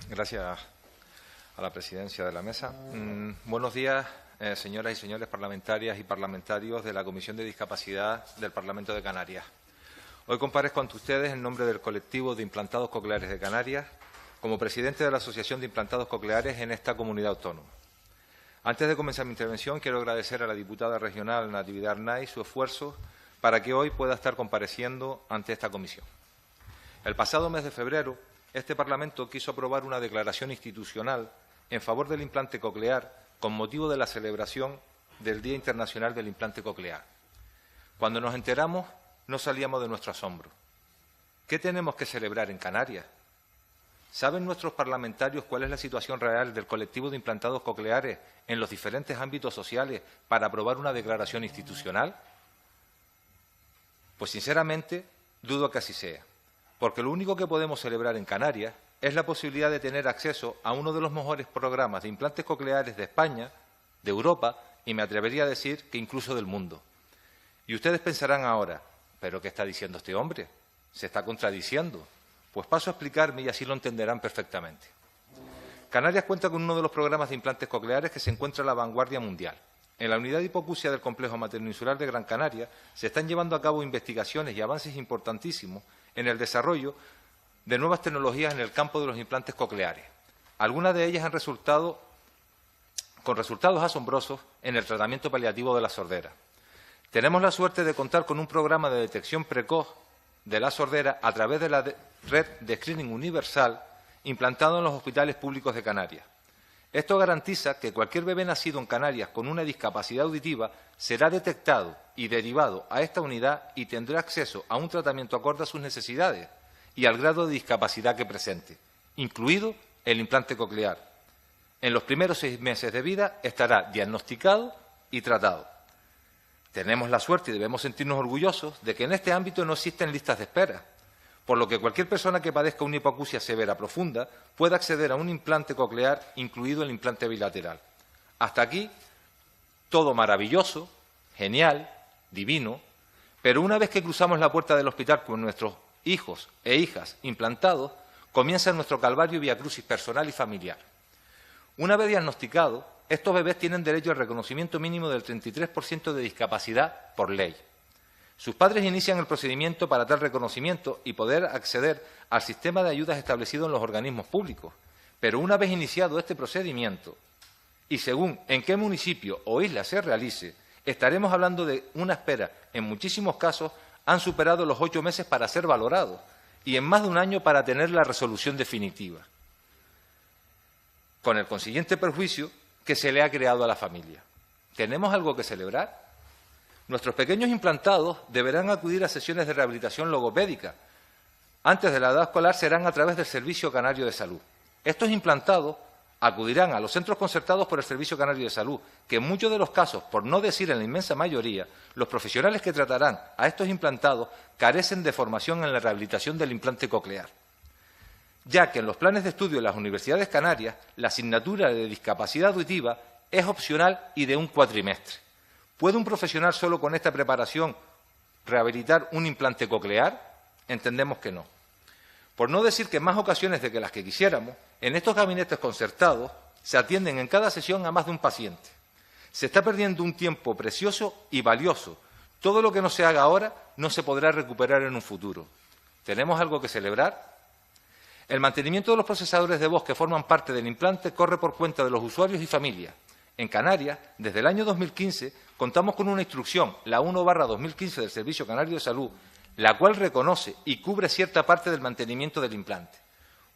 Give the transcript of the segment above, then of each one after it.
Gracias a la presidencia de la mesa. Buenos días, señoras y señores parlamentarias y parlamentarios de la Comisión de Discapacidad del Parlamento de Canarias. Hoy comparezco ante ustedes en nombre del colectivo de implantados cocleares de Canarias como presidente de la Asociación de Implantados Cocleares en esta comunidad autónoma. Antes de comenzar mi intervención, quiero agradecer a la diputada regional Natividad Arnaiz su esfuerzo para que hoy pueda estar compareciendo ante esta comisión. El pasado mes de febrero, este Parlamento quiso aprobar una declaración institucional en favor del implante coclear con motivo de la celebración del Día Internacional del Implante Coclear. Cuando nos enteramos, no salíamos de nuestro asombro. ¿Qué tenemos que celebrar en Canarias? ¿Saben nuestros parlamentarios cuál es la situación real del colectivo de implantados cocleares en los diferentes ámbitos sociales para aprobar una declaración institucional? Pues, sinceramente, dudo que así sea, porque lo único que podemos celebrar en Canarias es la posibilidad de tener acceso a uno de los mejores programas de implantes cocleares de España, de Europa y me atrevería a decir que incluso del mundo. Y ustedes pensarán ahora, ¿pero qué está diciendo este hombre? ¿Se está contradiciendo? Pues paso a explicarme y así lo entenderán perfectamente. Canarias cuenta con uno de los programas de implantes cocleares que se encuentra a la vanguardia mundial. En la unidad de hipoacusia del Complejo Materno-Insular de Gran Canaria se están llevando a cabo investigaciones y avances importantísimos en el desarrollo de nuevas tecnologías en el campo de los implantes cocleares. Algunas de ellas han resultado con resultados asombrosos en el tratamiento paliativo de la sordera. Tenemos la suerte de contar con un programa de detección precoz de la sordera a través de la red de screening universal implantado en los hospitales públicos de Canarias. Esto garantiza que cualquier bebé nacido en Canarias con una discapacidad auditiva será detectado y derivado a esta unidad y tendrá acceso a un tratamiento acorde a sus necesidades y al grado de discapacidad que presente, incluido el implante coclear. En los primeros 6 meses de vida estará diagnosticado y tratado. Tenemos la suerte y debemos sentirnos orgullosos de que en este ámbito no existen listas de espera, por lo que cualquier persona que padezca una hipoacusia severa profunda puede acceder a un implante coclear, incluido el implante bilateral. Hasta aquí, todo maravilloso, genial, divino, pero una vez que cruzamos la puerta del hospital con nuestros hijos e hijas implantados, comienza nuestro calvario viacrucis personal y familiar. Una vez diagnosticados, estos bebés tienen derecho al reconocimiento mínimo del 33% de discapacidad por ley. Sus padres inician el procedimiento para tal reconocimiento y poder acceder al sistema de ayudas establecido en los organismos públicos. Pero una vez iniciado este procedimiento, y según en qué municipio o isla se realice, estaremos hablando de una espera, en muchísimos casos, han superado los 8 meses para ser valorados y en más de un año para tener la resolución definitiva, con el consiguiente perjuicio que se le ha creado a la familia. ¿Tenemos algo que celebrar? Nuestros pequeños implantados deberán acudir a sesiones de rehabilitación logopédica. Antes de la edad escolar serán a través del Servicio Canario de Salud. Estos implantados acudirán a los centros concertados por el Servicio Canario de Salud, que en muchos de los casos, por no decir en la inmensa mayoría, los profesionales que tratarán a estos implantados carecen de formación en la rehabilitación del implante coclear, ya que en los planes de estudio de las universidades canarias la asignatura de discapacidad auditiva es opcional y de un cuatrimestre. ¿Puede un profesional solo con esta preparación rehabilitar un implante coclear? Entendemos que no. Por no decir que en más ocasiones de que las que quisiéramos, en estos gabinetes concertados se atienden en cada sesión a más de un paciente. Se está perdiendo un tiempo precioso y valioso. Todo lo que no se haga ahora no se podrá recuperar en un futuro. ¿Tenemos algo que celebrar? El mantenimiento de los procesadores de voz que forman parte del implante corre por cuenta de los usuarios y familias. En Canarias, desde el año 2015, contamos con una instrucción, la 1/2015 del Servicio Canario de Salud, la cual reconoce y cubre cierta parte del mantenimiento del implante.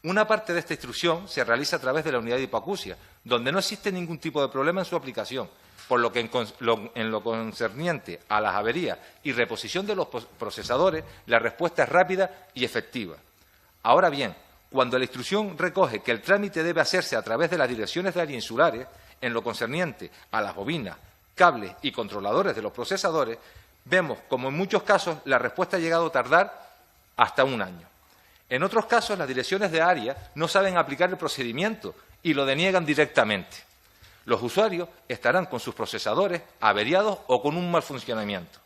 Una parte de esta instrucción se realiza a través de la unidad de hipoacusia, donde no existe ningún tipo de problema en su aplicación, por lo que en lo concerniente a las averías y reposición de los procesadores, la respuesta es rápida y efectiva. Ahora bien, cuando la instrucción recoge que el trámite debe hacerse a través de las direcciones de área insulares, en lo concerniente a las bobinas, cables y controladores de los procesadores, vemos como en muchos casos la respuesta ha llegado a tardar hasta un año. En otros casos, las direcciones de área no saben aplicar el procedimiento y lo deniegan directamente. Los usuarios estarán con sus procesadores averiados o con un mal funcionamiento.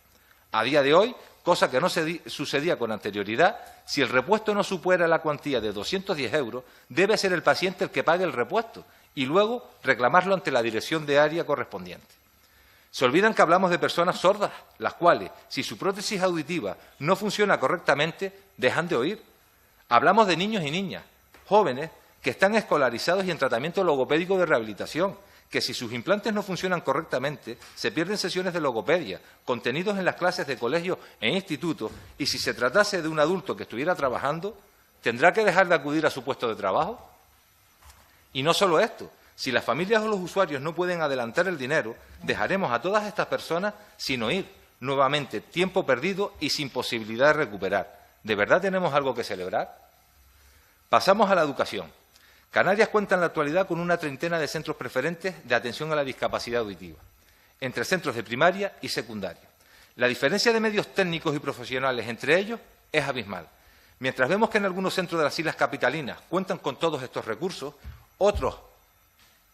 A día de hoy, cosa que no sucedía con anterioridad, si el repuesto no supera la cuantía de 210 euros, debe ser el paciente el que pague el repuesto y luego reclamarlo ante la dirección de área correspondiente. Se olvidan que hablamos de personas sordas, las cuales, si su prótesis auditiva no funciona correctamente, dejan de oír. Hablamos de niños y niñas, jóvenes, que están escolarizados y en tratamiento logopédico de rehabilitación, que si sus implantes no funcionan correctamente, se pierden sesiones de logopedia, contenidos en las clases de colegio e instituto, y si se tratase de un adulto que estuviera trabajando, ¿tendrá que dejar de acudir a su puesto de trabajo? Y no solo esto, si las familias o los usuarios no pueden adelantar el dinero, dejaremos a todas estas personas sin oír, nuevamente tiempo perdido y sin posibilidad de recuperar. ¿De verdad tenemos algo que celebrar? Pasamos a la educación. Canarias cuenta en la actualidad con una treintena de centros preferentes de atención a la discapacidad auditiva, entre centros de primaria y secundaria. La diferencia de medios técnicos y profesionales entre ellos es abismal. Mientras vemos que en algunos centros de las islas capitalinas cuentan con todos estos recursos, otros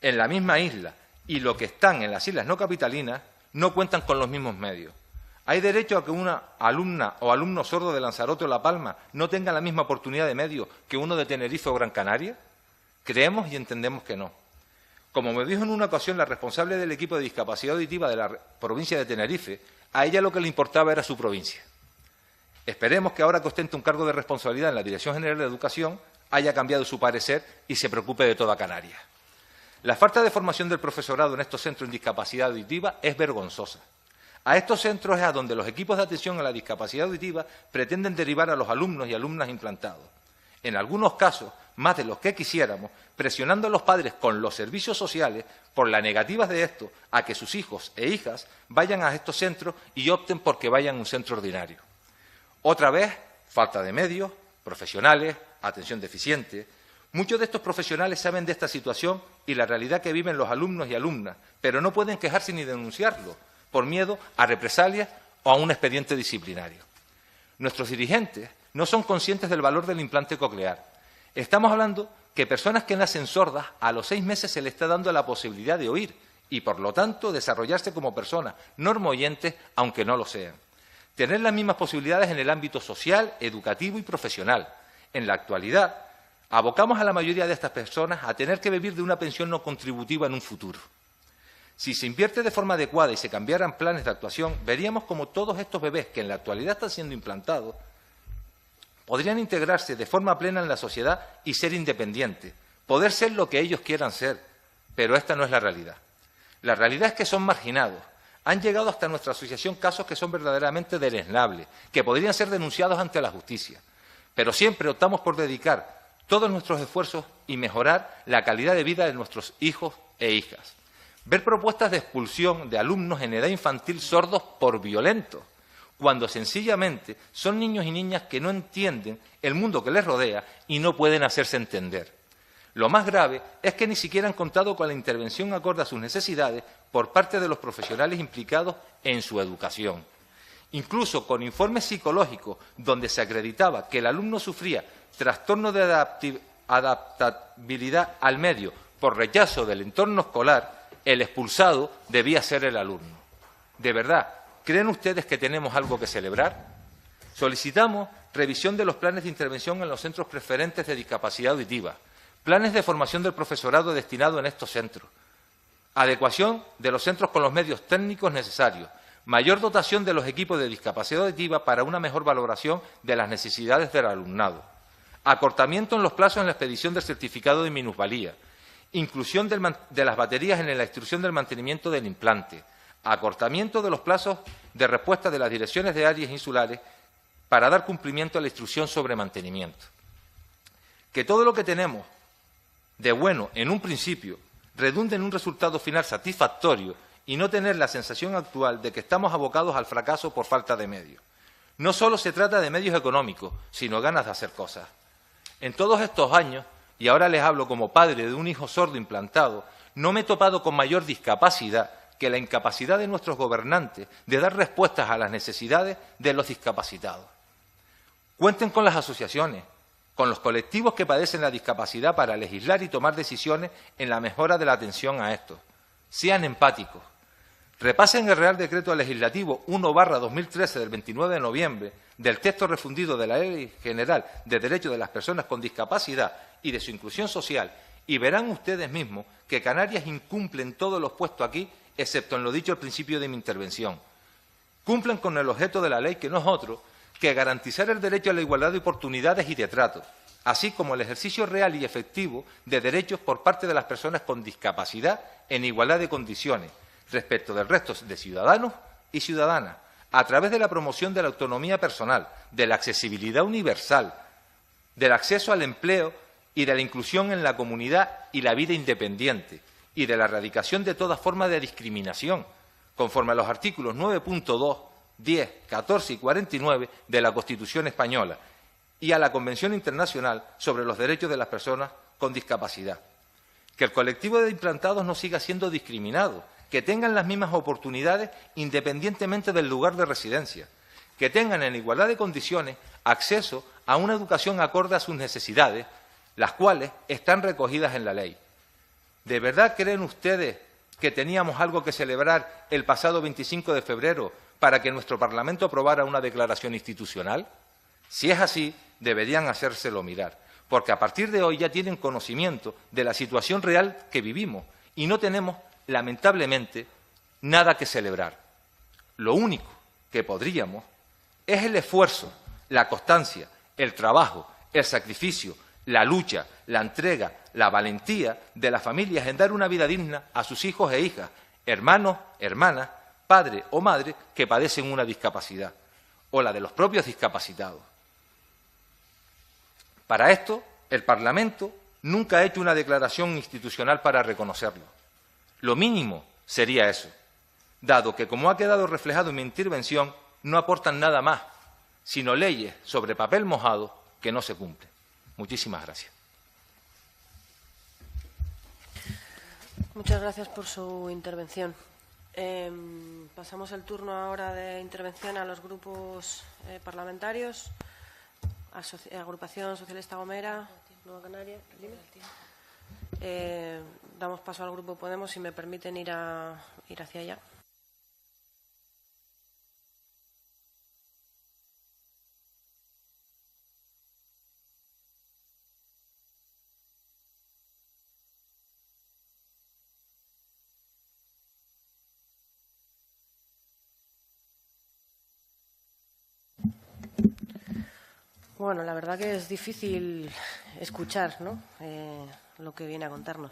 en la misma isla y los que están en las islas no capitalinas no cuentan con los mismos medios. ¿Hay derecho a que una alumna o alumno sordo de Lanzarote o La Palma no tenga la misma oportunidad de medios que uno de Tenerife o Gran Canaria? Creemos y entendemos que no. Como me dijo en una ocasión la responsable del equipo de discapacidad auditiva de la provincia de Tenerife, a ella lo que le importaba era su provincia. Esperemos que ahora que ostenta un cargo de responsabilidad en la Dirección General de Educación haya cambiado su parecer y se preocupe de toda Canarias. La falta de formación del profesorado en estos centros en discapacidad auditiva es vergonzosa. A estos centros es a donde los equipos de atención a la discapacidad auditiva pretenden derivar a los alumnos y alumnas implantados. En algunos casos, más de los que quisiéramos, presionando a los padres con los servicios sociales por la negativa de esto a que sus hijos e hijas vayan a estos centros y opten por que vayan a un centro ordinario. Otra vez, falta de medios, profesionales, atención deficiente. Muchos de estos profesionales saben de esta situación y la realidad que viven los alumnos y alumnas, pero no pueden quejarse ni denunciarlo por miedo a represalias o a un expediente disciplinario. Nuestros dirigentes no son conscientes del valor del implante coclear. Estamos hablando que personas que nacen sordas, a los 6 meses se les está dando la posibilidad de oír y, por lo tanto, desarrollarse como personas normoyentes, aunque no lo sean. Tener las mismas posibilidades en el ámbito social, educativo y profesional. En la actualidad, abocamos a la mayoría de estas personas a tener que vivir de una pensión no contributiva en un futuro. Si se invierte de forma adecuada y se cambiaran planes de actuación, veríamos como todos estos bebés que en la actualidad están siendo implantados podrían integrarse de forma plena en la sociedad y ser independientes, poder ser lo que ellos quieran ser, pero esta no es la realidad. La realidad es que son marginados. Han llegado hasta nuestra asociación casos que son verdaderamente deleznables, que podrían ser denunciados ante la justicia, pero siempre optamos por dedicar todos nuestros esfuerzos y mejorar la calidad de vida de nuestros hijos e hijas. Ver propuestas de expulsión de alumnos en edad infantil sordos por violentos, cuando sencillamente son niños y niñas que no entienden el mundo que les rodea y no pueden hacerse entender. Lo más grave es que ni siquiera han contado con la intervención acorde a sus necesidades por parte de los profesionales implicados en su educación. Incluso con informes psicológicos donde se acreditaba que el alumno sufría trastorno de adaptabilidad al medio por rechazo del entorno escolar, el expulsado debía ser el alumno. De verdad, ¿creen ustedes que tenemos algo que celebrar? Solicitamos revisión de los planes de intervención en los centros preferentes de discapacidad auditiva, planes de formación del profesorado destinado en estos centros, adecuación de los centros con los medios técnicos necesarios, mayor dotación de los equipos de discapacidad auditiva para una mejor valoración de las necesidades del alumnado, acortamiento en los plazos en la expedición del certificado de minusvalía, inclusión de las baterías en la instrucción del mantenimiento del implante, acortamiento de los plazos de respuesta de las direcciones de áreas insulares para dar cumplimiento a la instrucción sobre mantenimiento. Que todo lo que tenemos de bueno en un principio redunde en un resultado final satisfactorio y no tener la sensación actual de que estamos abocados al fracaso por falta de medios. No solo se trata de medios económicos, sino ganas de hacer cosas. En todos estos años, y ahora les hablo como padre de un hijo sordo implantado, no me he topado con mayor discapacidad que la incapacidad de nuestros gobernantes de dar respuestas a las necesidades de los discapacitados. Cuenten con las asociaciones, con los colectivos que padecen la discapacidad para legislar y tomar decisiones en la mejora de la atención a estos. Sean empáticos. Repasen el Real Decreto Legislativo 1/2013 del 29 de noviembre del texto refundido de la Ley General de Derechos de las Personas con Discapacidad y de su Inclusión Social y verán ustedes mismos que Canarias incumple en todo lo expuesto aquí, excepto en lo dicho al principio de mi intervención. Cumplen con el objeto de la ley, que no es otro que garantizar el derecho a la igualdad de oportunidades y de trato, así como el ejercicio real y efectivo de derechos por parte de las personas con discapacidad en igualdad de condiciones respecto del resto de ciudadanos y ciudadanas, a través de la promoción de la autonomía personal, de la accesibilidad universal, del acceso al empleo y de la inclusión en la comunidad y la vida independiente, y de la erradicación de toda forma de discriminación, conforme a los artículos 9.2, 10, 14 y 49 de la Constitución española y a la Convención Internacional sobre los Derechos de las Personas con Discapacidad. Que el colectivo de implantados no siga siendo discriminado, que tengan las mismas oportunidades independientemente del lugar de residencia, que tengan en igualdad de condiciones acceso a una educación acorde a sus necesidades, las cuales están recogidas en la ley. ¿De verdad creen ustedes que teníamos algo que celebrar el pasado 25 de febrero para que nuestro Parlamento aprobara una declaración institucional? Si es así, deberían hacérselo mirar, porque a partir de hoy ya tienen conocimiento de la situación real que vivimos y no tenemos, lamentablemente, nada que celebrar. Lo único que podríamos es el esfuerzo, la constancia, el trabajo, el sacrificio, la lucha, la entrega, la valentía de las familias en dar una vida digna a sus hijos e hijas, hermanos, hermanas, padre o madre que padecen una discapacidad, o la de los propios discapacitados. Para esto, el Parlamento nunca ha hecho una declaración institucional para reconocerlo. Lo mínimo sería eso, dado que, como ha quedado reflejado en mi intervención, no aportan nada más, sino leyes sobre papel mojado que no se cumplen. Muchísimas gracias. Muchas gracias por su intervención. Pasamos el turno ahora de intervención a los grupos parlamentarios. Agrupación Socialista Gomera, Nueva Canaria. Damos paso al Grupo Podemos, si me permiten ir hacia allá. Bueno, la verdad que es difícil escuchar, ¿no?, lo que viene a contarnos.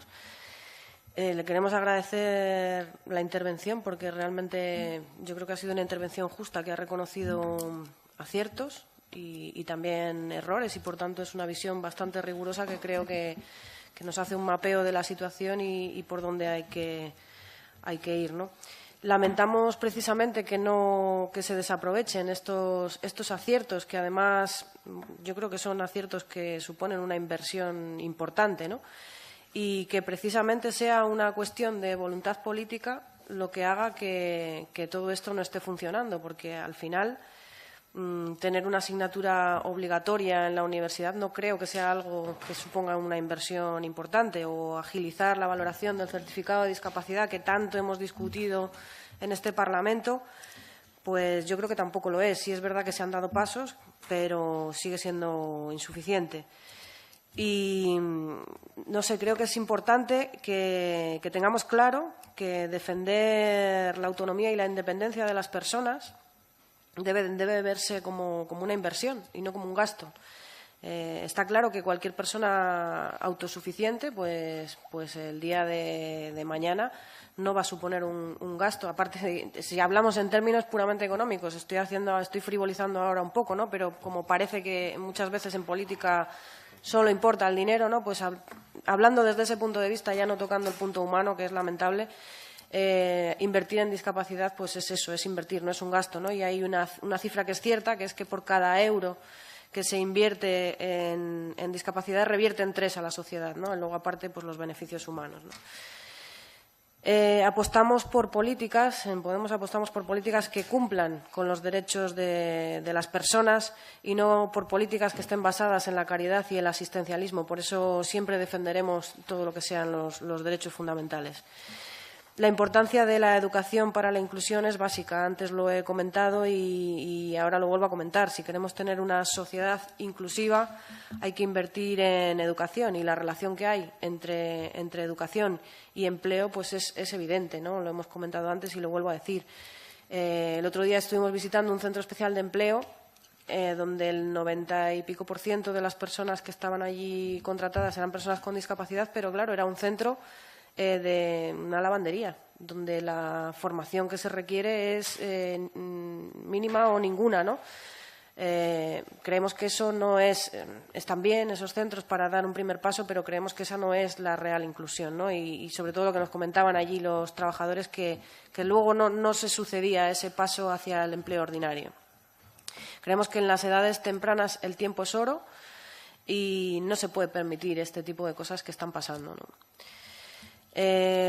Le queremos agradecer la intervención porque realmente yo creo que ha sido una intervención justa, que ha reconocido aciertos y también errores, y por tanto es una visión bastante rigurosa que creo que nos hace un mapeo de la situación y por dónde hay que ir, ¿no? Lamentamos precisamente que se desaprovechen estos aciertos, que además yo creo que son aciertos que suponen una inversión importante, ¿no? Y que precisamente sea una cuestión de voluntad política lo que haga que todo esto no esté funcionando, porque al final tener una asignatura obligatoria en la universidad no creo que sea algo que suponga una inversión importante, o agilizar la valoración del certificado de discapacidad que tanto hemos discutido en este Parlamento, pues yo creo que tampoco lo es. Sí es verdad que se han dado pasos, pero sigue siendo insuficiente. Y no sé, creo que es importante que tengamos claro que defender la autonomía y la independencia de las personas debe verse como una inversión y no como un gasto. Está claro que cualquier persona autosuficiente, pues el día de mañana no va a suponer un gasto. Aparte, si hablamos en términos puramente económicos, estoy frivolizando ahora un poco, ¿no? Pero como parece que muchas veces en política solo importa el dinero, ¿no? Pues hablando desde ese punto de vista, ya no tocando el punto humano, que es lamentable, invertir en discapacidad, pues es eso, es invertir, no es un gasto, ¿no? Y hay una cifra que es cierta, que es que por cada euro que se invierte en discapacidad revierte en 3 a la sociedad, ¿no? Y luego, aparte, pues los beneficios humanos, ¿no? Apostamos por políticas, en Podemos apostamos por políticas que cumplan con los derechos de las personas y no por políticas que estén basadas en la caridad y el asistencialismo. Por eso siempre defenderemos todo lo que sean los derechos fundamentales. La importancia de la educación para la inclusión es básica. Antes lo he comentado y ahora lo vuelvo a comentar. Si queremos tener una sociedad inclusiva, hay que invertir en educación, y la relación que hay entre educación y empleo pues es evidente, ¿no? Lo hemos comentado antes y lo vuelvo a decir. El otro día estuvimos visitando un centro especial de empleo donde el 90 y pico % de las personas que estaban allí contratadas eran personas con discapacidad, pero claro, era un centro de una lavandería, donde la formación que se requiere es mínima o ninguna, ¿no? Creemos que eso no están bien esos centros para dar un primer paso, pero creemos que esa no es la real inclusión, ¿no? Y sobre todo lo que nos comentaban allí los trabajadores, que luego no se sucedía ese paso hacia el empleo ordinario. Creemos que en las edades tempranas el tiempo es oro y no se puede permitir este tipo de cosas que están pasando, ¿no?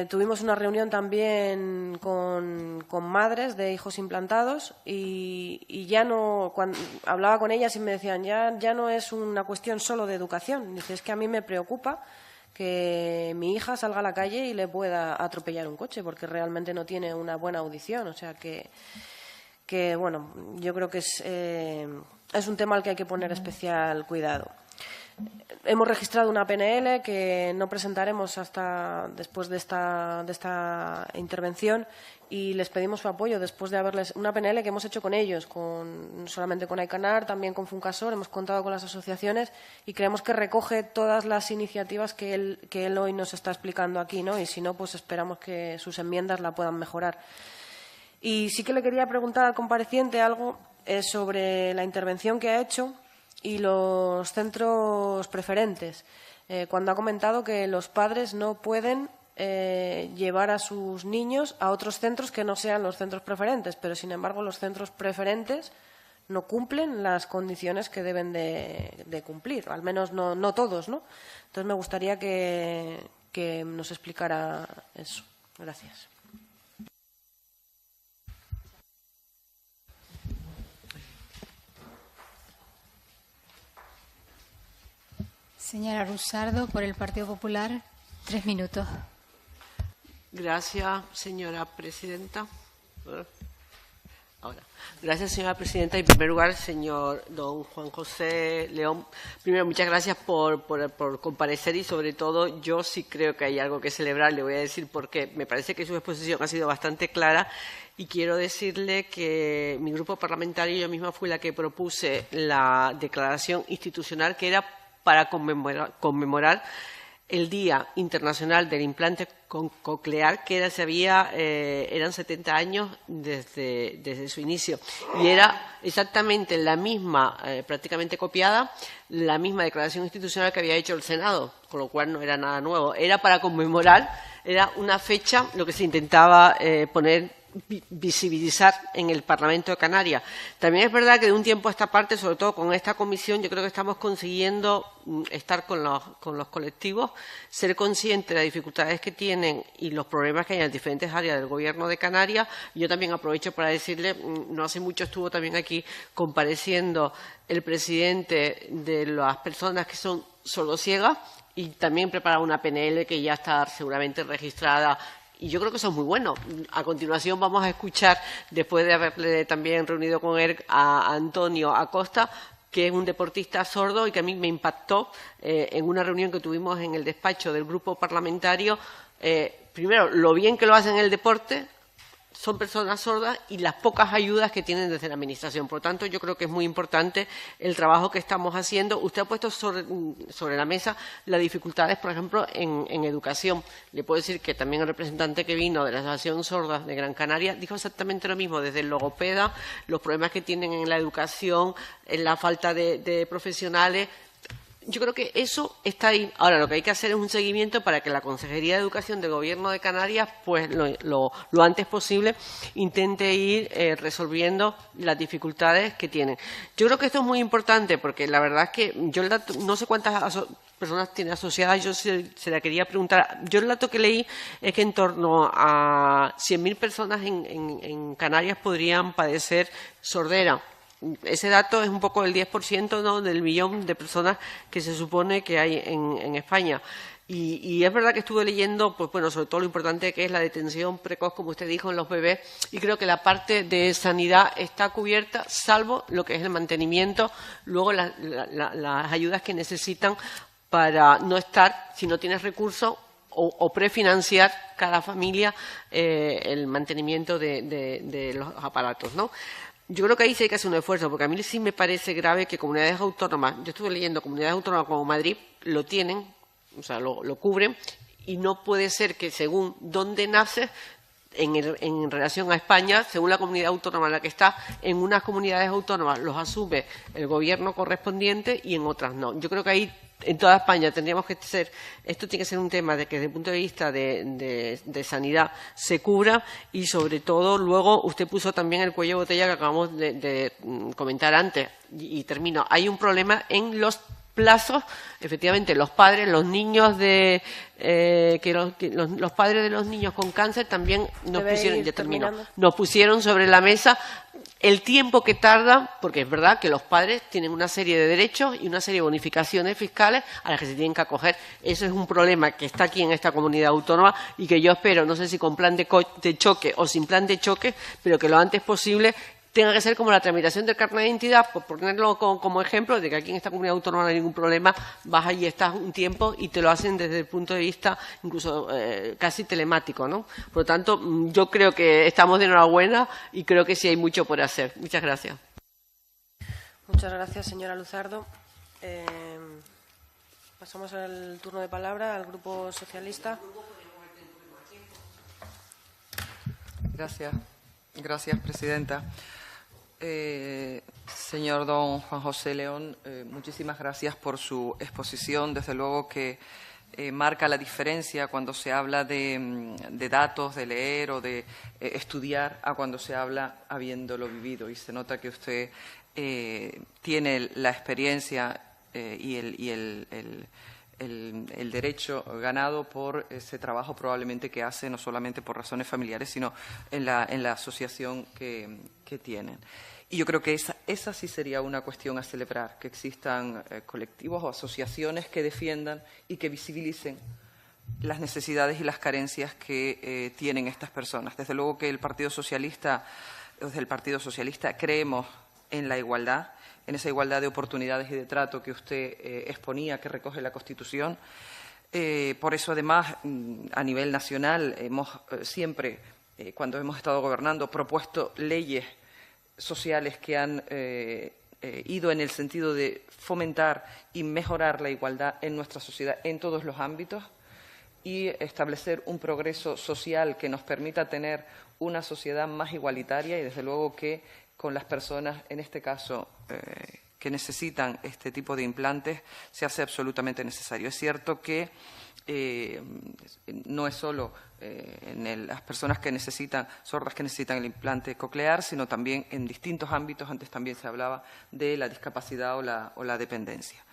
Tuvimos una reunión también con madres de hijos implantados y ya no, cuando hablaba con ellas y me decían, ya no es una cuestión solo de educación. Dice, es que a mí me preocupa que mi hija salga a la calle y le pueda atropellar un coche porque realmente no tiene una buena audición. O sea que bueno, yo creo que es un tema al que hay que poner especial cuidado. Hemos registrado una PNL que no presentaremos hasta después de esta intervención y les pedimos su apoyo después de haberles... Una PNL que hemos hecho con ellos, no solamente con AICANAR, también con Funcasor, hemos contado con las asociaciones y creemos que recoge todas las iniciativas que él hoy nos está explicando aquí, ¿no? Y si no, pues esperamos que sus enmiendas la puedan mejorar. Y sí que le quería preguntar al compareciente algo sobre la intervención que ha hecho y los centros preferentes, cuando ha comentado que los padres no pueden llevar a sus niños a otros centros que no sean los centros preferentes, pero sin embargo los centros preferentes no cumplen las condiciones que deben de cumplir, al menos no todos, ¿no? Entonces me gustaría que nos explicara eso. Gracias. Señora Rusardo, por el Partido Popular, 3 minutos. Gracias, señora presidenta. Gracias, señora presidenta. En primer lugar, señor don Juan José León, primero, muchas gracias por comparecer y, sobre todo, yo sí creo que hay algo que celebrar. Le voy a decir por qué. Me parece que su exposición ha sido bastante clara y quiero decirle que mi grupo parlamentario, yo misma fui la que propuse la declaración institucional que era para conmemorar el Día Internacional del Implante Coclear, que eran 70 años desde su inicio. Y era exactamente la misma, prácticamente copiada, la misma declaración institucional que había hecho el Senado, con lo cual no era nada nuevo. Era para conmemorar, era una fecha, lo que se intentaba visibilizar en el Parlamento de Canarias. También es verdad que de un tiempo a esta parte, sobre todo con esta comisión, yo creo que estamos consiguiendo estar con los colectivos, ser conscientes de las dificultades que tienen y los problemas que hay en las diferentes áreas del Gobierno de Canarias. Yo también aprovecho para decirle, no hace mucho estuvo también aquí compareciendo el presidente de las personas que son sordociegas y también preparaba una PNL que ya está seguramente registrada. Y yo creo que eso es muy bueno. A continuación vamos a escuchar, después de haberle también reunido con él, a Antonio Acosta, que es un deportista sordo y que a mí me impactó en una reunión que tuvimos en el despacho del grupo parlamentario. Primero, lo bien que lo hacen en el deporte, son personas sordas y las pocas ayudas que tienen desde la Administración. Por lo tanto, yo creo que es muy importante el trabajo que estamos haciendo. Usted ha puesto sobre la mesa las dificultades, por ejemplo, en educación. Le puedo decir que también el representante que vino de la Asociación Sorda de Gran Canaria dijo exactamente lo mismo, desde el logopeda, los problemas que tienen en la educación, en la falta de profesionales. Yo creo que eso está ahí. Ahora, lo que hay que hacer es un seguimiento para que la Consejería de Educación del Gobierno de Canarias, pues lo antes posible, intente ir resolviendo las dificultades que tienen. Yo creo que esto es muy importante porque la verdad es que yo no sé cuántas personas tiene asociadas, yo se la quería preguntar. Yo el dato que leí es que en torno a 100.000 personas en Canarias podrían padecer sordera. Ese dato es un poco el 10%, ¿no?, del millón de personas que se supone que hay en España. Y es verdad que estuve leyendo, pues bueno, sobre todo lo importante que es la detención precoz, como usted dijo, en los bebés, y creo que la parte de sanidad está cubierta, salvo lo que es el mantenimiento, luego las ayudas que necesitan para no estar, si no tienes recursos, o prefinanciar cada familia el mantenimiento de los aparatos, ¿no? Yo creo que ahí sí hay que hacer un esfuerzo, porque a mí sí me parece grave que comunidades autónomas, yo estuve leyendo comunidades autónomas como Madrid, lo tienen, o sea, lo cubren, y no puede ser que según dónde naces, en relación a España, según la comunidad autónoma en la que está, en unas comunidades autónomas los asume el gobierno correspondiente y en otras no. Yo creo que ahí, en toda España, tendríamos que ser, esto tiene que ser un tema de que desde el punto de vista de sanidad se cubra y, sobre todo, luego usted puso también el cuello de botella que acabamos de comentar antes y termino. Hay un problema en los plazos, efectivamente, los padres, los niños los padres de los niños con cáncer también nos pusieron sobre la mesa el tiempo que tarda, porque es verdad que los padres tienen una serie de derechos y una serie de bonificaciones fiscales a las que se tienen que acoger. Eso es un problema que está aquí en esta comunidad autónoma y que yo espero, no sé si con plan de choque o sin plan de choque, pero que lo antes posible tenga que ser como la tramitación del carnet de identidad, por ponerlo como ejemplo, de que aquí en esta comunidad autónoma no hay ningún problema, vas allí, estás un tiempo y te lo hacen desde el punto de vista incluso casi telemático, ¿no? Por lo tanto, yo creo que estamos de enhorabuena y creo que sí hay mucho por hacer. Muchas gracias. Muchas gracias, señora Luzardo. Pasamos al turno de palabra al Grupo Socialista. Gracias, presidenta. Señor don Juan José León, muchísimas gracias por su exposición. Desde luego que marca la diferencia cuando se habla de datos, de leer o de estudiar, a cuando se habla habiéndolo vivido. Y se nota que usted tiene la experiencia y el derecho ganado por ese trabajo probablemente que hace, no solamente por razones familiares, sino en la asociación que tienen. Y yo creo que esa sí sería una cuestión a celebrar, que existan colectivos o asociaciones que defiendan y que visibilicen las necesidades y las carencias que tienen estas personas. Desde luego que desde el Partido Socialista creemos en la igualdad, en esa igualdad de oportunidades y de trato que usted exponía, que recoge la Constitución. Por eso, además, a nivel nacional, hemos siempre, cuando hemos estado gobernando, propuesto leyes sociales que han ido en el sentido de fomentar y mejorar la igualdad en nuestra sociedad en todos los ámbitos y establecer un progreso social que nos permita tener una sociedad más igualitaria y, desde luego, que con las personas, en este caso, que necesitan este tipo de implantes, se hace absolutamente necesario. Es cierto que no es solo en las personas que necesitan, sordas que necesitan el implante coclear, sino también en distintos ámbitos. Antes también se hablaba de la discapacidad o la dependencia.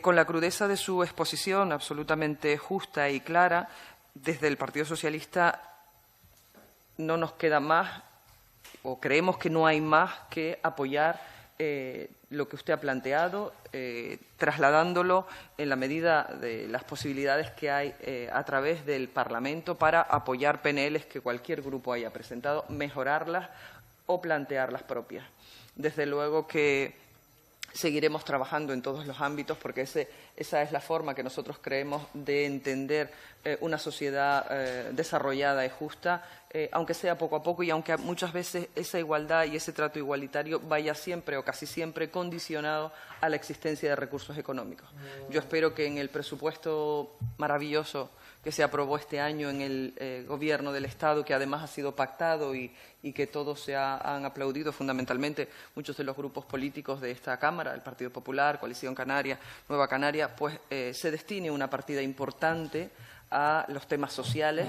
Con la crudeza de su exposición, absolutamente justa y clara, desde el Partido Socialista no nos queda más, o creemos que no hay más que apoyar lo que usted ha planteado, trasladándolo en la medida de las posibilidades que hay a través del Parlamento para apoyar PNLs que cualquier grupo haya presentado, mejorarlas o plantear las propias. Desde luego que seguiremos trabajando en todos los ámbitos porque esa es la forma que nosotros creemos de entender una sociedad desarrollada y justa, aunque sea poco a poco y aunque muchas veces esa igualdad y ese trato igualitario vaya siempre o casi siempre condicionado a la existencia de recursos económicos. Yo espero que en el presupuesto maravilloso que se aprobó este año en el Gobierno del Estado, que además ha sido pactado y que todos han aplaudido, fundamentalmente muchos de los grupos políticos de esta Cámara, el Partido Popular, Coalición Canaria, Nueva Canaria, pues se destine una partida importante a los temas sociales,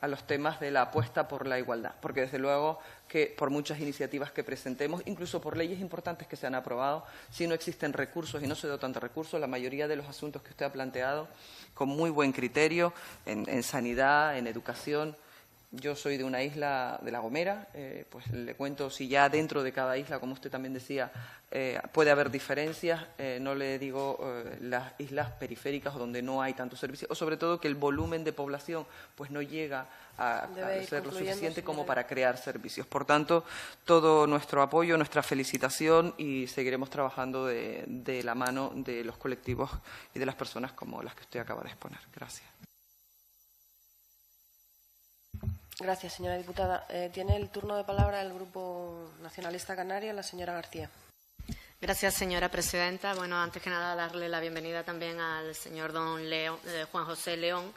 a los temas de la apuesta por la igualdad, porque desde luego que por muchas iniciativas que presentemos, incluso por leyes importantes que se han aprobado, si no existen recursos y no se dotan de recursos, la mayoría de los asuntos que usted ha planteado, con muy buen criterio, en sanidad, en educación, Yo soy de una isla de La Gomera, pues le cuento si ya dentro de cada isla, como usted también decía, puede haber diferencias, no le digo las islas periféricas donde no hay tantos servicios, o sobre todo que el volumen de población pues no llega a ser lo suficiente como para crear servicios. Por tanto, todo nuestro apoyo, nuestra felicitación y seguiremos trabajando de la mano de los colectivos y de las personas como las que usted acaba de exponer. Gracias. Gracias, señora diputada. Tiene el turno de palabra el Grupo Nacionalista Canario, la señora García. Gracias, señora presidenta. Bueno, antes que nada, darle la bienvenida también al señor don Juan José León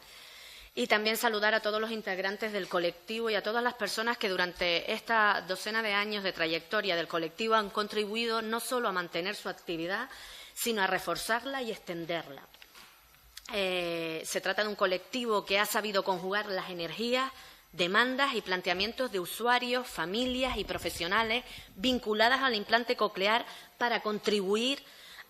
y también saludar a todos los integrantes del colectivo y a todas las personas que durante esta docena de años de trayectoria del colectivo han contribuido no solo a mantener su actividad, sino a reforzarla y extenderla. Se trata de un colectivo que ha sabido conjugar las energías, demandas y planteamientos de usuarios, familias y profesionales vinculadas al implante coclear para contribuir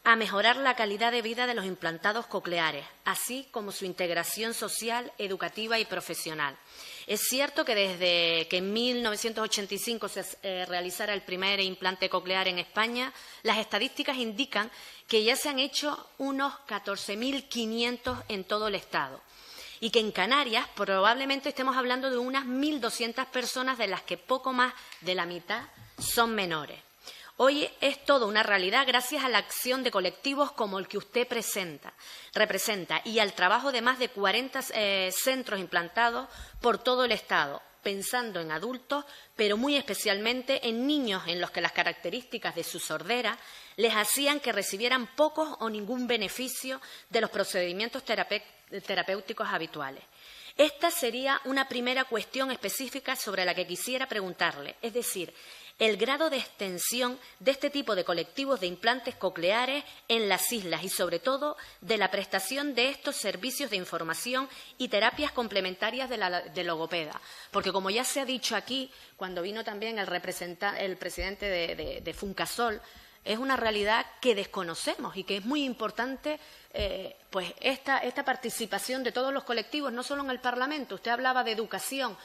a mejorar la calidad de vida de los implantados cocleares, así como su integración social, educativa y profesional. Es cierto que desde que en 1985 se realizara el primer implante coclear en España, las estadísticas indican que ya se han hecho unos 14.500 en todo el Estado. Y que en Canarias probablemente estemos hablando de unas 1.200 personas, de las que poco más de la mitad son menores. Hoy es todo una realidad gracias a la acción de colectivos como el que usted representa y al trabajo de más de 40 centros implantados por todo el Estado, pensando en adultos, pero muy especialmente en niños en los que las características de su sordera les hacían que recibieran pocos o ningún beneficio de los procedimientos terapéuticos habituales. Esta sería una primera cuestión específica sobre la que quisiera preguntarle, es decir, el grado de extensión de este tipo de colectivos de implantes cocleares en las islas y, sobre todo, de la prestación de estos servicios de información y terapias complementarias de logopeda. Porque, como ya se ha dicho aquí, cuando vino también el presidente de Funcasol, es una realidad que desconocemos y que es muy importante pues esta participación de todos los colectivos, no solo en el Parlamento. Usted hablaba de educación.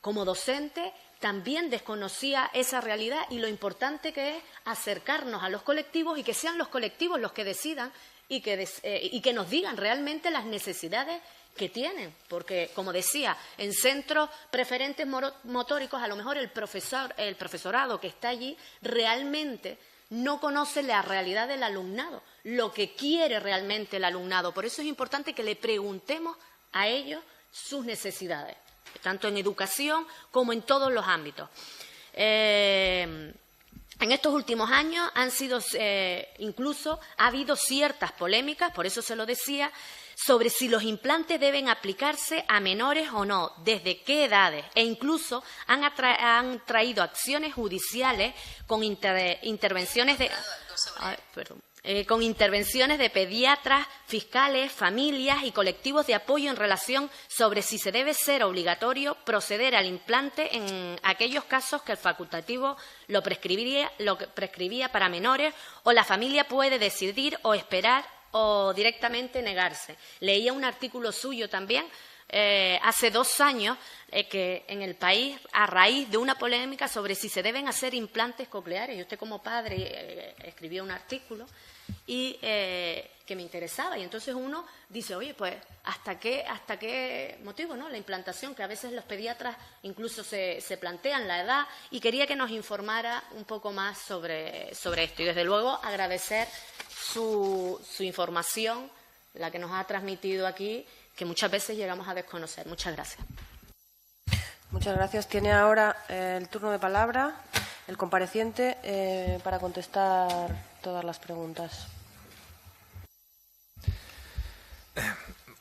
Como docente también desconocía esa realidad y lo importante que es acercarnos a los colectivos y que sean los colectivos los que decidan y que nos digan realmente las necesidades que tienen. Porque, como decía, en centros preferentes motóricos a lo mejor el profesorado que está allí realmente no conoce la realidad del alumnado, lo que quiere realmente el alumnado. Por eso es importante que le preguntemos a ellos sus necesidades, tanto en educación como en todos los ámbitos. En estos últimos años incluso ha habido ciertas polémicas, por eso se lo decía, sobre si los implantes deben aplicarse a menores o no, desde qué edades, e incluso han traído acciones judiciales con intervenciones de pediatras, fiscales, familias y colectivos de apoyo en relación sobre si se debe ser obligatorio proceder al implante en aquellos casos que el facultativo lo prescribía para menores, o la familia puede decidir o esperar o directamente negarse. Leía un artículo suyo también hace 2 años que en el país, a raíz de una polémica sobre si se deben hacer implantes cocleares, y usted como padre escribió un artículo y que me interesaba, y entonces uno dice, oye, pues ¿hasta qué motivo, no? La implantación, que a veces los pediatras incluso se plantean la edad, y quería que nos informara un poco más sobre esto. Y desde luego agradecer su información, la que nos ha transmitido aquí, que muchas veces llegamos a desconocer. Muchas gracias. Muchas gracias. Tiene ahora el turno de palabra el compareciente para contestar todas las preguntas.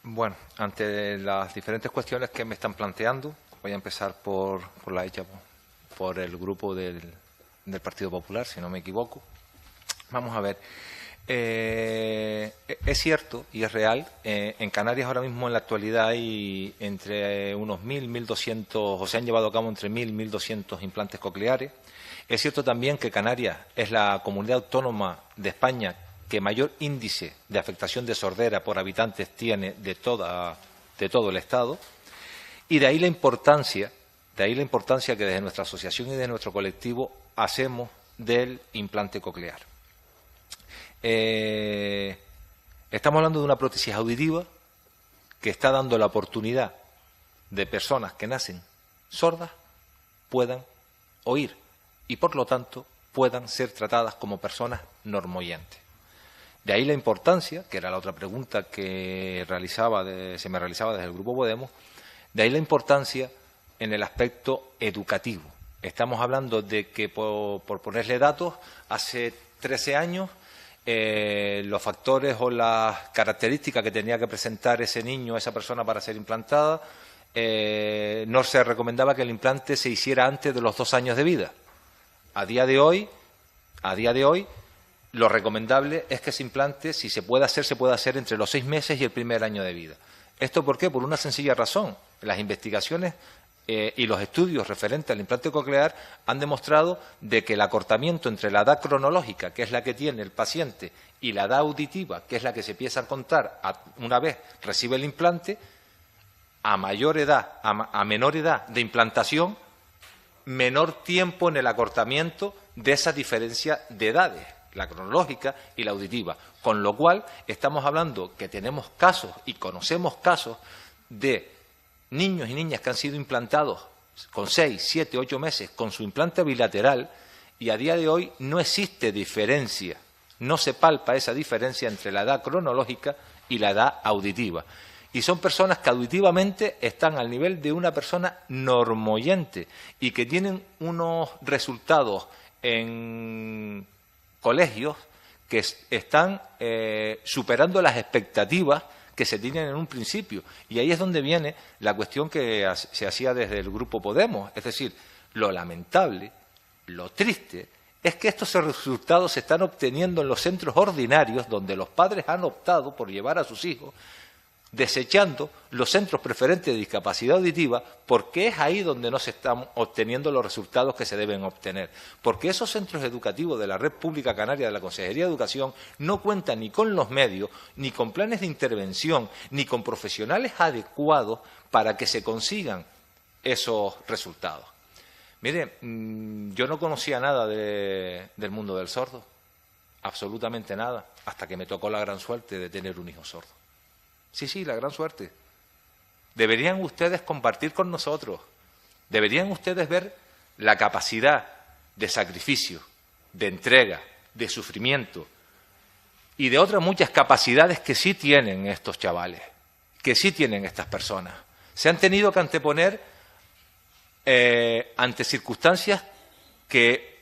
Bueno, ante las diferentes cuestiones que me están planteando, voy a empezar por la hecha por el grupo del Partido Popular, si no me equivoco. Vamos a ver. Es cierto y es real, en Canarias ahora mismo en la actualidad hay entre unos 1.200, o se han llevado a cabo entre 1.000 y 1.200 implantes cocleares. Es cierto también que Canarias es la comunidad autónoma de España que mayor índice de afectación de sordera por habitantes tiene de todo el Estado, y de ahí la importancia De ahí la importancia que desde nuestra asociación y desde nuestro colectivo hacemos del implante coclear. Estamos hablando de una prótesis auditiva que está dando la oportunidad de personas que nacen sordas puedan oír y, por lo tanto, puedan ser tratadas como personas normoyentes. De ahí la importancia, que era la otra pregunta que se me realizaba desde el Grupo Podemos, de ahí la importancia en el aspecto educativo. Estamos hablando de que, por ponerle datos, hace 13 años los factores o las características que tenía que presentar ese niño, esa persona para ser implantada, no se recomendaba que el implante se hiciera antes de los 2 años de vida. A día de hoy, lo recomendable es que ese implante, si se puede hacer entre los 6 meses y el primer año de vida. ¿Esto por qué? Por una sencilla razón. Las investigaciones y los estudios referentes al implante coclear han demostrado de que el acortamiento entre la edad cronológica, que es la que tiene el paciente, y la edad auditiva, que es la que se empieza a contar una vez recibe el implante, a menor edad de implantación, menor tiempo en el acortamiento de esa diferencia de edades, la cronológica y la auditiva. Con lo cual, estamos hablando que tenemos casos y conocemos casos de niños y niñas que han sido implantados con 6, 7, 8 meses con su implante bilateral y a día de hoy no existe diferencia, no se palpa esa diferencia entre la edad cronológica y la edad auditiva. Y son personas que auditivamente están al nivel de una persona normoyente y que tienen unos resultados en colegios que están superando las expectativas que se tienen en un principio. Y ahí es donde viene la cuestión que se hacía desde el Grupo Podemos. Es decir, lo lamentable, lo triste, es que estos resultados se están obteniendo en los centros ordinarios donde los padres han optado por llevar a sus hijos, desechando los centros preferentes de discapacidad auditiva, porque es ahí donde no se están obteniendo los resultados que se deben obtener. Porque esos centros educativos de la Red Pública Canaria de la Consejería de Educación no cuentan ni con los medios, ni con planes de intervención, ni con profesionales adecuados para que se consigan esos resultados. Mire, yo no conocía nada del mundo del sordo, absolutamente nada, hasta que me tocó la gran suerte de tener un hijo sordo. Sí, la gran suerte. Deberían ustedes compartir con nosotros, deberían ustedes ver la capacidad de sacrificio, de entrega, de sufrimiento y de otras muchas capacidades que sí tienen estos chavales, que sí tienen estas personas. Se han tenido que anteponer ante circunstancias que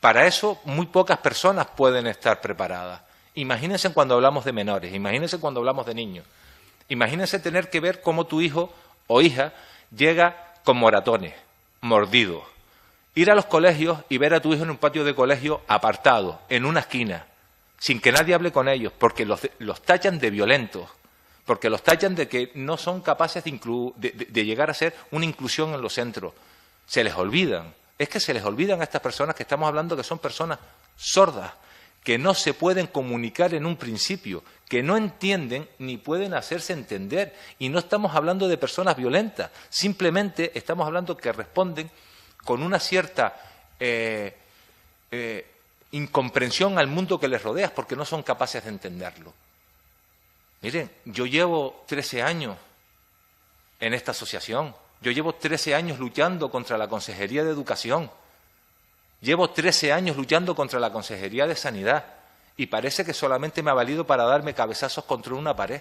para eso muy pocas personas pueden estar preparadas. Imagínense cuando hablamos de menores, imagínense cuando hablamos de niños. Imagínense tener que ver cómo tu hijo o hija llega con moratones, mordido. Ir a los colegios y ver a tu hijo en un patio de colegio apartado, en una esquina, sin que nadie hable con ellos, porque los tachan de violentos, porque los tachan de que no son capaces de llegar a ser una inclusión en los centros. Se les olvidan. Es que se les olvidan a estas personas que estamos hablando que son personas sordas, que no se pueden comunicar en un principio, que no entienden ni pueden hacerse entender. Y no estamos hablando de personas violentas, simplemente estamos hablando que responden con una cierta incomprensión al mundo que les rodea, porque no son capaces de entenderlo. Miren, yo llevo 13 años en esta asociación, yo llevo 13 años luchando contra la Consejería de Educación. Llevo 13 años luchando contra la Consejería de Sanidad y parece que solamente me ha valido para darme cabezazos contra una pared,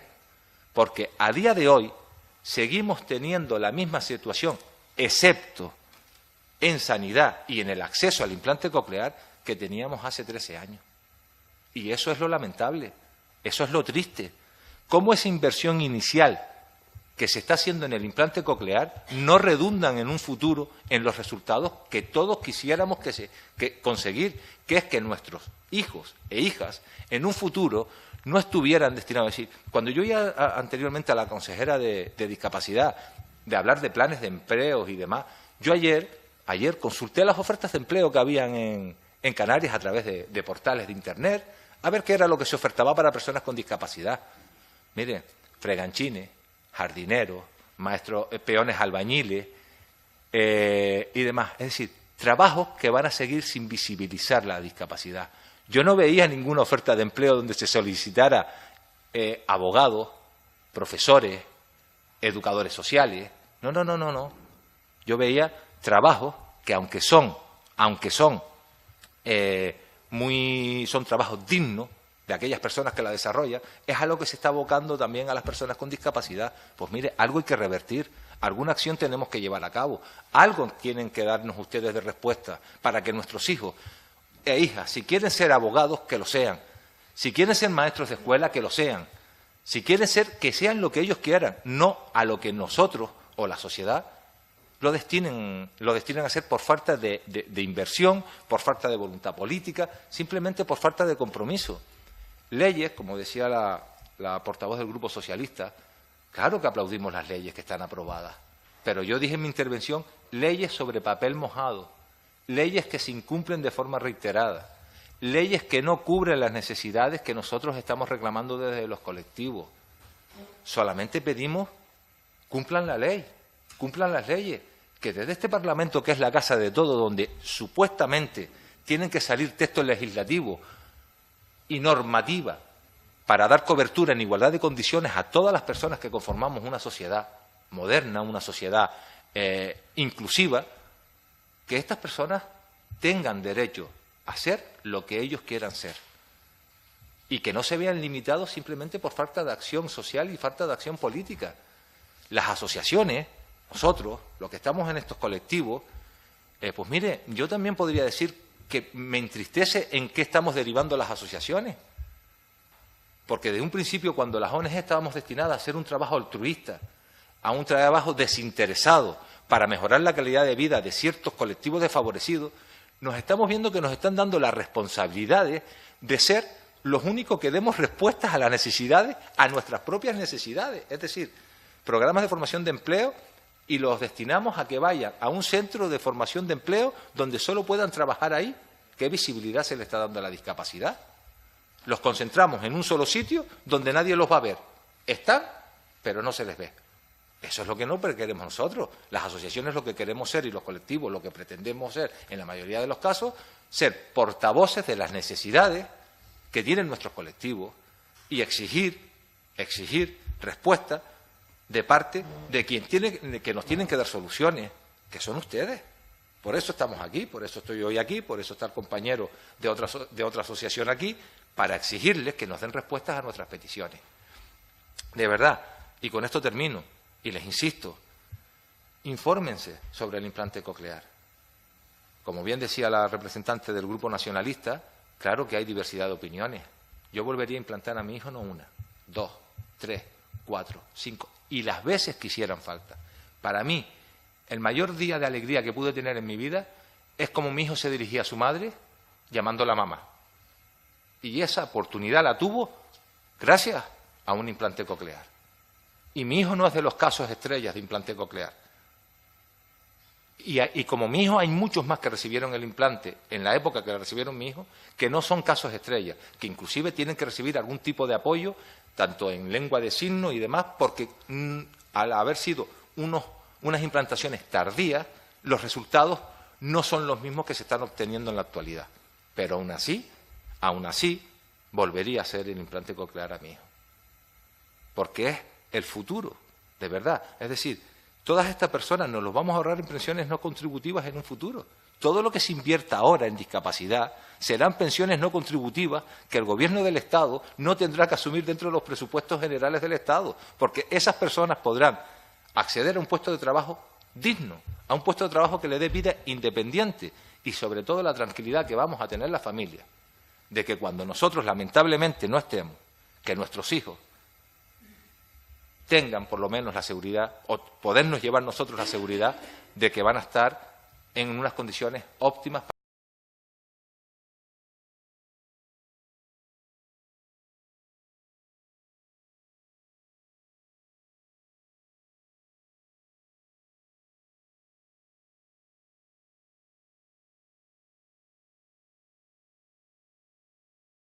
porque a día de hoy seguimos teniendo la misma situación, excepto en sanidad y en el acceso al implante coclear que teníamos hace 13 años. Y eso es lo lamentable, eso es lo triste. Cómo esa inversión inicial que se está haciendo en el implante coclear no redundan en un futuro en los resultados que todos quisiéramos conseguir, que es que nuestros hijos e hijas en un futuro no estuvieran destinados. Es decir, cuando yo iba anteriormente a la consejera de discapacidad de hablar de planes de empleos y demás, yo ayer consulté las ofertas de empleo que habían en Canarias a través de portales de Internet, a ver qué era lo que se ofertaba para personas con discapacidad. Mire, freganchines, jardineros, maestros, peones albañiles, y demás. Es decir, trabajos que van a seguir sin visibilizar la discapacidad. Yo no veía ninguna oferta de empleo donde se solicitara abogados, profesores, educadores sociales. No. Yo veía trabajos que aunque son trabajos dignos de aquellas personas que la desarrollan, es a lo que se está abocando también a las personas con discapacidad. Pues mire, algo hay que revertir, alguna acción tenemos que llevar a cabo, algo tienen que darnos ustedes de respuesta para que nuestros hijos e hijas, si quieren ser abogados, que lo sean, si quieren ser maestros de escuela, que lo sean, si quieren ser, que sean lo que ellos quieran, no a lo que nosotros o la sociedad lo destinen a hacer por falta de inversión, por falta de voluntad política, simplemente por falta de compromiso. Leyes, como decía la portavoz del Grupo Socialista, claro que aplaudimos las leyes que están aprobadas, pero yo dije en mi intervención leyes sobre papel mojado, leyes que se incumplen de forma reiterada, leyes que no cubren las necesidades que nosotros estamos reclamando desde los colectivos. Solamente pedimos cumplan la ley, cumplan las leyes, que desde este Parlamento, que es la casa de todo, donde supuestamente tienen que salir textos legislativos y normativa para dar cobertura en igualdad de condiciones a todas las personas que conformamos una sociedad moderna, una sociedad inclusiva, que estas personas tengan derecho a ser lo que ellos quieran ser y que no se vean limitados simplemente por falta de acción social y falta de acción política. Las asociaciones, nosotros, los que estamos en estos colectivos, pues mire, yo también podría decir que me entristece en qué estamos derivando las asociaciones. Porque de un principio, cuando las ONG estábamos destinadas a hacer un trabajo altruista, a un trabajo desinteresado para mejorar la calidad de vida de ciertos colectivos desfavorecidos, nos estamos viendo que nos están dando las responsabilidades de ser los únicos que demos respuestas a las necesidades, a nuestras propias necesidades. Es decir, programas de formación de empleo y los destinamos a que vayan a un centro de formación de empleo donde solo puedan trabajar ahí. ¿Qué visibilidad se le está dando a la discapacidad? Los concentramos en un solo sitio donde nadie los va a ver. Están, pero no se les ve. Eso es lo que no queremos nosotros. Las asociaciones lo que queremos ser y los colectivos lo que pretendemos ser, en la mayoría de los casos, ser portavoces de las necesidades que tienen nuestros colectivos y exigir respuestas de parte de quien que nos tienen que dar soluciones, que son ustedes. Por eso estamos aquí, por eso estoy hoy aquí, por eso está el compañero de otra asociación aquí, para exigirles que nos den respuestas a nuestras peticiones. De verdad, y con esto termino, y les insisto, infórmense sobre el implante coclear. Como bien decía la representante del Grupo Nacionalista, claro que hay diversidad de opiniones. Yo volvería a implantar a mi hijo no una, 2, 3, 4, 5, y las veces que hicieran falta. Para mí, el mayor día de alegría que pude tener en mi vida es como mi hijo se dirigía a su madre llamándola mamá. Y esa oportunidad la tuvo gracias a un implante coclear. Y mi hijo no es de los casos estrellas de implante coclear. Y como mi hijo, hay muchos más que recibieron el implante en la época que lo recibieron mi hijo, que no son casos estrellas, que inclusive tienen que recibir algún tipo de apoyo, tanto en lengua de signos y demás, porque al haber sido unas implantaciones tardías, los resultados no son los mismos que se están obteniendo en la actualidad. Pero aún así, volvería a hacer el implante coclear a mi hijo. Porque es el futuro, de verdad. Es decir, todas estas personas nos los vamos a ahorrar en pensiones no contributivas en un futuro. Todo lo que se invierta ahora en discapacidad serán pensiones no contributivas que el Gobierno del Estado no tendrá que asumir dentro de los presupuestos generales del Estado, porque esas personas podrán acceder a un puesto de trabajo digno, a un puesto de trabajo que le dé vida independiente y, sobre todo, la tranquilidad que vamos a tener la familia, de que cuando nosotros lamentablemente no estemos, que nuestros hijos tengan por lo menos la seguridad, o podernos llevar nosotros la seguridad de que van a estar en unas condiciones óptimas